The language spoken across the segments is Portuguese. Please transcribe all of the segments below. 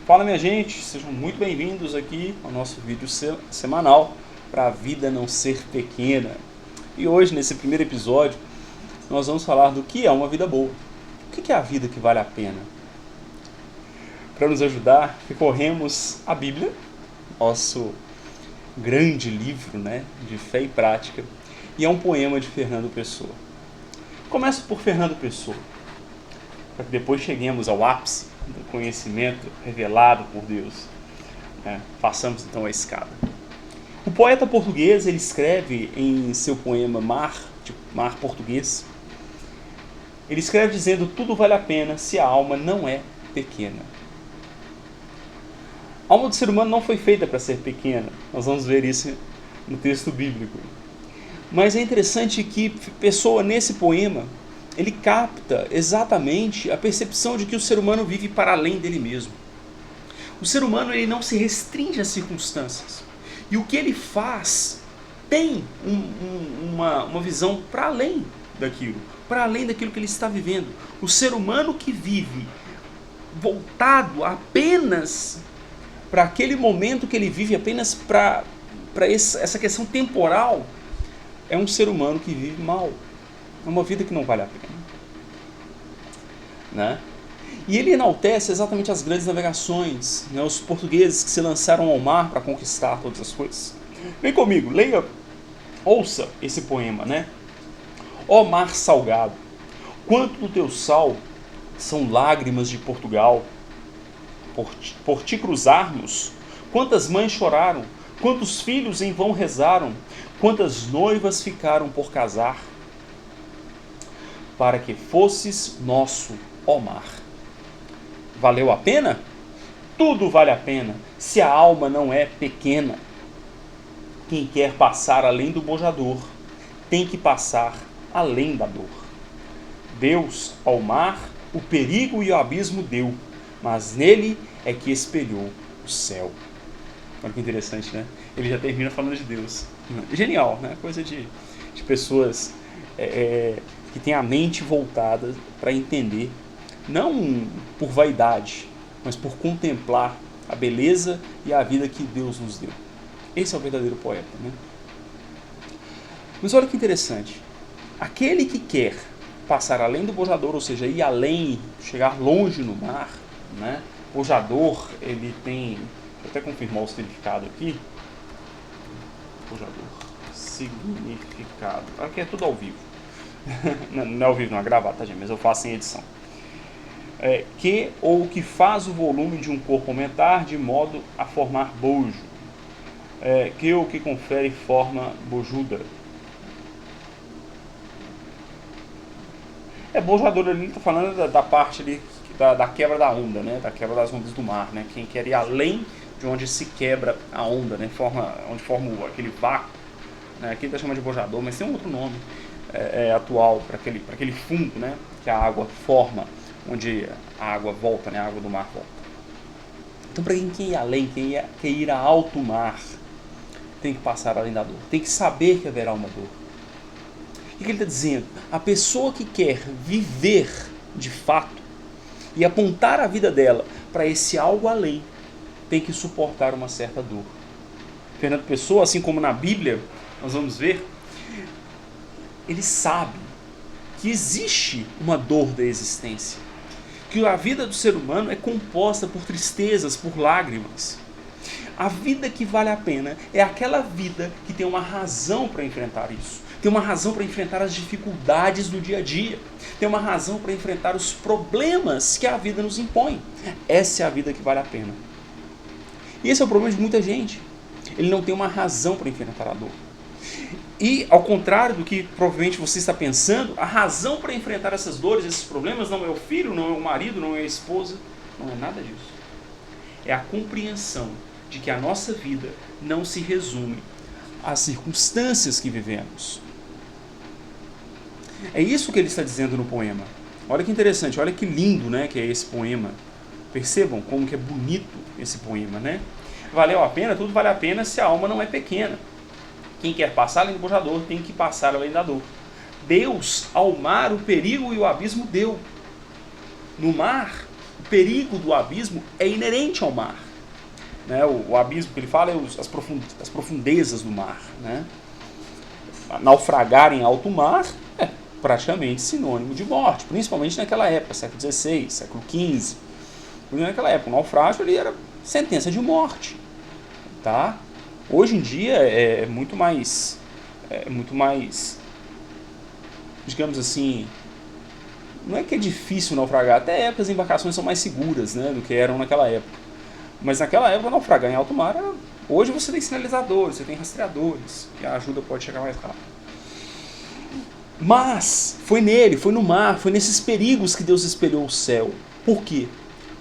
Fala minha gente, sejam muito bem-vindos aqui ao nosso vídeo semanal para a vida não ser pequena. E hoje, nesse primeiro episódio, nós vamos falar do que é uma vida boa. O que é a vida que vale a pena? Para nos ajudar, recorremos à Bíblia, nosso grande livro, de fé e prática, e é um poema de Fernando Pessoa. Começo por Fernando Pessoa, para que depois cheguemos ao ápice do conhecimento revelado por Deus. Passamos então a escada. O poeta português, ele escreve em seu poema Mar Português, ele escreve dizendo: tudo vale a pena se a alma não é pequena. A alma do ser humano não foi feita para ser pequena. Nós vamos ver isso no texto bíblico. Mas é interessante que Pessoa, nesse poema, ele capta exatamente a percepção de que o ser humano vive para além dele mesmo. O ser humano, ele não se restringe às circunstâncias. E o que ele faz tem uma visão para além daquilo que ele está vivendo. O ser humano que vive voltado apenas para aquele momento que ele vive, apenas para essa questão temporal, é um ser humano que vive mal. É uma vida que não vale a pena. E ele enaltece exatamente as grandes navegações, os portugueses que se lançaram ao mar para conquistar todas as coisas. Vem comigo, leia, ouça esse poema, Ó mar salgado, quanto do teu sal são lágrimas de Portugal. Por ti cruzarmos, quantas mães choraram, quantos filhos em vão rezaram, quantas noivas ficaram por casar, para que fosses nosso, ó mar. Valeu a pena? Tudo vale a pena, se a alma não é pequena. Quem quer passar além do bojador, tem que passar além da dor. Deus, ao mar, o perigo e o abismo deu, mas nele é que espelhou o céu. Olha que interessante, Ele já termina falando de Deus. Genial, Coisa de pessoas que têm a mente voltada para entender, não por vaidade, mas por contemplar a beleza e a vida que Deus nos deu. Esse é o verdadeiro poeta, Mas olha que interessante. Aquele que quer passar além do bojador, ou seja, ir além, chegar longe no mar, Bojador, ele tem... Deixa eu até confirmar o significado aqui. Bojador, significado. Aqui é tudo ao vivo. Não é ao vivo, não é gravado, tá, gente? Mas eu faço em edição. Que ou que faz o volume de um corpo aumentar de modo a formar bojo. Que ou que confere forma bojuda. Bojador ali está falando da parte ali da quebra da onda, da quebra das ondas do mar, Quem quer ir além de onde se quebra a onda, onde forma aquele vácuo, aqui está chamando de bojador, mas tem um outro nome atual para aquele fundo, que a água forma, onde a água volta, a água do mar volta. Então, para quem quer ir além, quem quer ir a alto mar, tem que passar além da dor, tem que saber que haverá uma dor. O que ele está dizendo? A pessoa que quer viver de fato e apontar a vida dela para esse algo além, tem que suportar uma certa dor. Fernando Pessoa, assim como na Bíblia, nós vamos ver, ele sabe que existe uma dor da existência, que a vida do ser humano é composta por tristezas, por lágrimas. A vida que vale a pena é aquela vida que tem uma razão para enfrentar isso. Tem uma razão para enfrentar as dificuldades do dia a dia. Tem uma razão para enfrentar os problemas que a vida nos impõe. Essa é a vida que vale a pena. E esse é o problema de muita gente. Ele não tem uma razão para enfrentar a dor. E, ao contrário do que provavelmente você está pensando, a razão para enfrentar essas dores, esses problemas, não é o filho, não é o marido, não é a esposa, não é nada disso. É a compreensão de que a nossa vida não se resume às circunstâncias que vivemos. É isso que ele está dizendo no poema. Olha que interessante, olha que lindo, que é esse poema. Percebam como que é bonito esse poema, Valeu a pena? Tudo vale a pena se a alma não é pequena. Quem quer passar além do bojador tem que passar além da dor. Deus, ao mar, o perigo e o abismo deu. No mar, O perigo do abismo é inerente ao mar. Né? O abismo que ele fala é as profundezas do mar. Né? Naufragar em alto mar é praticamente sinônimo de morte, principalmente naquela época, século XVI, século XV. Porque naquela época o naufrágio ali era sentença de morte. Tá? Hoje em dia é muito mais, digamos assim, não é que é difícil naufragar, até épocas as embarcações são mais seguras, né, do que eram naquela época. Mas naquela época naufragar em alto mar, hoje você tem sinalizadores, você tem rastreadores, que a ajuda pode chegar mais rápido. Mas foi no mar, foi nesses perigos que Deus espelhou o céu. Por quê?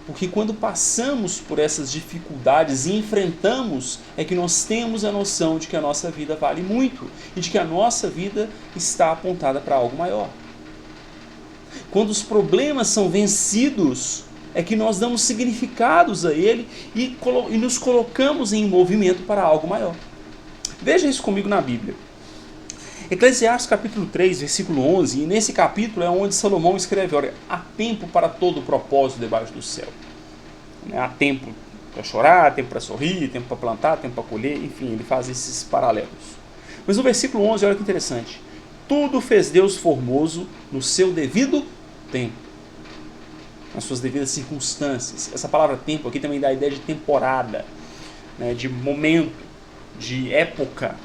Porque quando passamos por essas dificuldades e enfrentamos, é que nós temos a noção de que a nossa vida vale muito e de que a nossa vida está apontada para algo maior. Quando os problemas são vencidos, é que nós damos significados a ele e nos colocamos em movimento para algo maior. Veja isso comigo na Bíblia. Eclesiastes capítulo 3, versículo 11, e nesse capítulo é onde Salomão escreve, olha, há tempo para todo propósito debaixo do céu. Há tempo para chorar, tempo para sorrir, tempo para plantar, tempo para colher, enfim, ele faz esses paralelos. Mas no versículo 11, olha que interessante. Tudo fez Deus formoso no seu devido tempo, nas suas devidas circunstâncias. Essa palavra tempo aqui também dá a ideia de temporada, né, de momento, de época,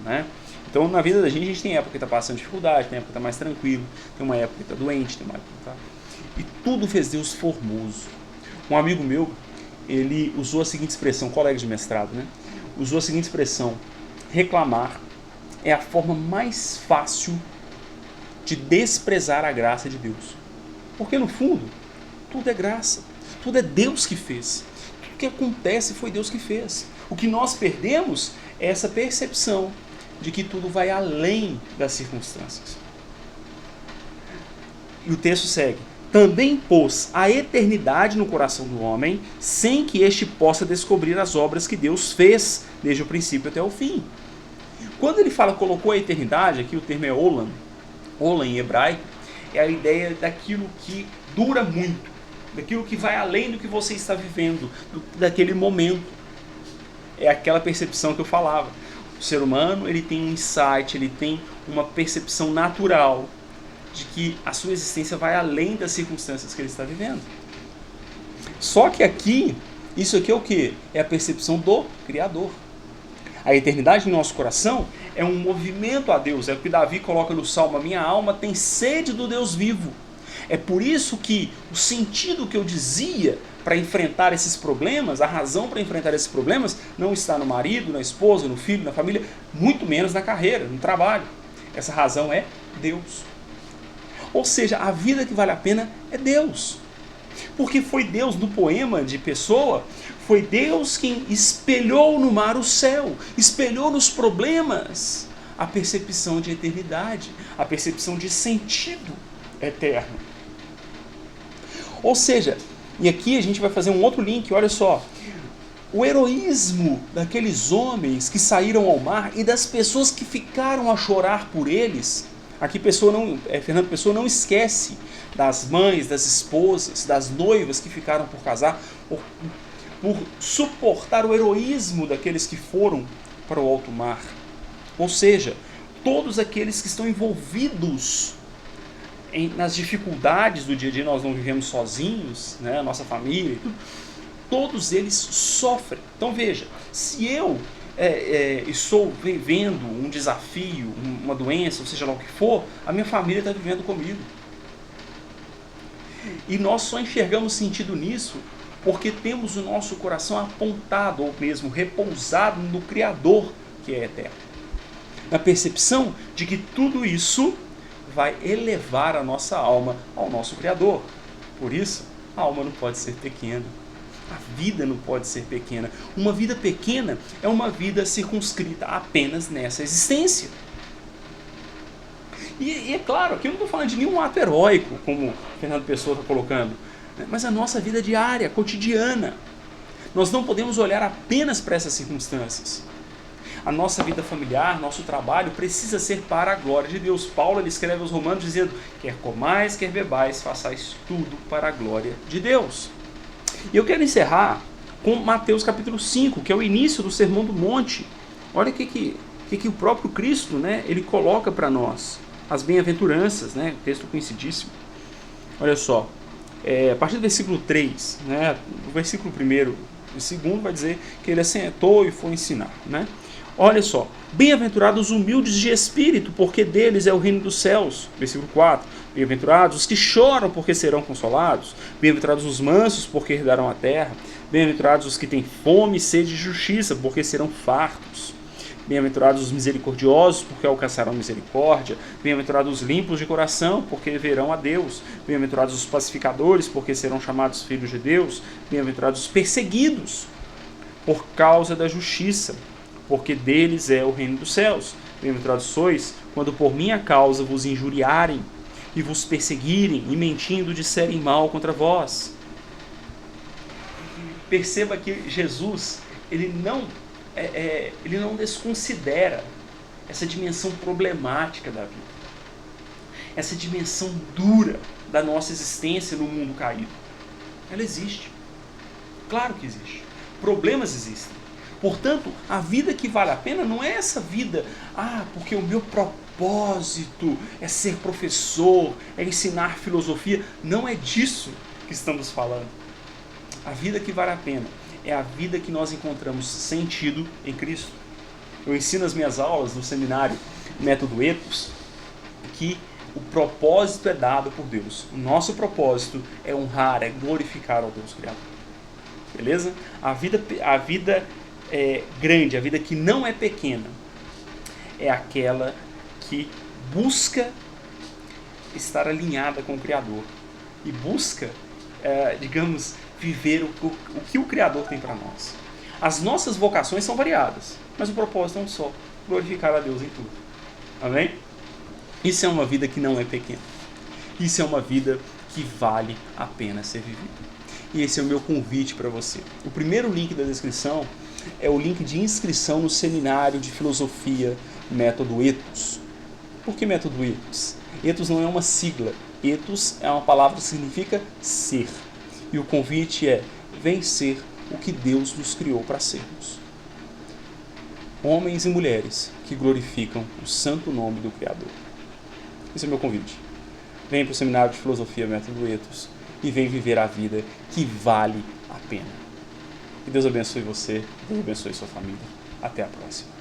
né? Então, na vida da gente tem época que está passando dificuldade, tem época que está mais tranquilo, tem uma época que está doente, tem uma época que está... E tudo fez Deus formoso. Um amigo meu, ele usou a seguinte expressão, colega de mestrado, né? Usou a seguinte expressão: reclamar é a forma mais fácil de desprezar a graça de Deus. Porque, no fundo, tudo é graça, tudo é Deus que fez. Tudo que acontece foi Deus que fez. O que nós perdemos é essa percepção de que tudo vai além das circunstâncias. E o texto segue. Também pôs a eternidade no coração do homem, sem que este possa descobrir as obras que Deus fez, desde o princípio até o fim. Quando ele fala colocou a eternidade, aqui o termo é olam em hebraico, é a ideia daquilo que dura muito, daquilo que vai além do que você está vivendo, daquele momento. É aquela percepção que eu falava. O ser humano, ele tem um insight, ele tem uma percepção natural de que a sua existência vai além das circunstâncias que ele está vivendo. Só que aqui, isso aqui é o quê? É a percepção do Criador. A eternidade no nosso coração é um movimento a Deus. É o que Davi coloca no Salmo: a minha alma tem sede do Deus vivo. É por isso que o sentido que eu dizia para enfrentar esses problemas, a razão para enfrentar esses problemas, não está no marido, na esposa, no filho, na família, muito menos na carreira, no trabalho. Essa razão é Deus. Ou seja, a vida que vale a pena é Deus. Porque foi Deus, no poema de Pessoa, foi Deus quem espelhou no mar o céu, espelhou nos problemas a percepção de eternidade, a percepção de sentido eterno. Ou seja, e aqui a gente vai fazer um outro link, olha só. O heroísmo daqueles homens que saíram ao mar e das pessoas que ficaram a chorar por eles. Aqui Fernando Pessoa não esquece das mães, das esposas, das noivas que ficaram por casar, por suportar o heroísmo daqueles que foram para o alto mar. Ou seja, todos aqueles que estão envolvidos nas dificuldades do dia a dia, nós não vivemos sozinhos, né, a nossa família, e tudo, todos eles sofrem. Então veja, se eu estou vivendo um desafio, uma doença, ou seja lá o que for, a minha família está vivendo comigo. E nós só enxergamos sentido nisso porque temos o nosso coração apontado, ou mesmo repousado no Criador, que é eterno. Na percepção de que tudo isso vai elevar a nossa alma ao nosso Criador. Por isso, a alma não pode ser pequena. A vida não pode ser pequena. Uma vida pequena é uma vida circunscrita apenas nessa existência. E é claro, aqui eu não estou falando de nenhum ato heróico, como o Fernando Pessoa está colocando, né? Mas a nossa vida diária, cotidiana. Nós não podemos olhar apenas para essas circunstâncias. A nossa vida familiar, nosso trabalho precisa ser para a glória de Deus. Paulo ele escreve aos Romanos dizendo: quer comais, quer bebais, façais tudo para a glória de Deus. E eu quero encerrar com Mateus capítulo 5, que é o início do Sermão do Monte. Olha o que o próprio Cristo, né, ele coloca para nós. As bem-aventuranças, né, texto conhecidíssimo. Olha só, a partir do versículo 3, né, o versículo 1 e 2 vai dizer que ele assentou e foi ensinar. Né? Olha só, bem-aventurados os humildes de espírito, porque deles é o reino dos céus. Versículo 4, bem-aventurados os que choram, porque serão consolados. Bem-aventurados os mansos, porque herdarão a terra. Bem-aventurados os que têm fome e sede de justiça, porque serão fartos. Bem-aventurados os misericordiosos, porque alcançarão misericórdia. Bem-aventurados os limpos de coração, porque verão a Deus. Bem-aventurados os pacificadores, porque serão chamados filhos de Deus. Bem-aventurados os perseguidos, por causa da justiça, porque deles é o reino dos céus. Bem-aventurados sois, quando por minha causa vos injuriarem, e vos perseguirem, e mentindo disserem mal contra vós. Perceba que Jesus, ele não desconsidera essa dimensão problemática da vida, essa dimensão dura da nossa existência no mundo caído. Ela existe, claro que existe, problemas existem. Portanto, a vida que vale a pena não é essa vida, porque o meu propósito é ser professor, é ensinar filosofia. Não é disso que estamos falando. A vida que vale a pena é a vida que nós encontramos sentido em Cristo. Eu ensino as minhas aulas no seminário Método Ethos que o propósito é dado por Deus. O nosso propósito é honrar, é glorificar ao Deus Criador. Beleza? A vida grande, a vida que não é pequena, é aquela que busca estar alinhada com o Criador e busca, viver o que o Criador tem para nós. As nossas vocações são variadas, mas o propósito é um só: glorificar a Deus em tudo. Amém? Isso é uma vida que não é pequena. Isso é uma vida que vale a pena ser vivida. E esse é o meu convite para você. O primeiro link da descrição é o link de inscrição no seminário de filosofia Método Ethos. Por que Método Ethos? Ethos não é uma sigla. Ethos é uma palavra que significa ser. E o convite é: vem ser o que Deus nos criou para sermos. Homens e mulheres que glorificam o santo nome do Criador. Esse é o meu convite. Vem para o seminário de filosofia Método Ethos e vem viver a vida que vale a pena. Que Deus abençoe você, Deus abençoe sua família. Até a próxima.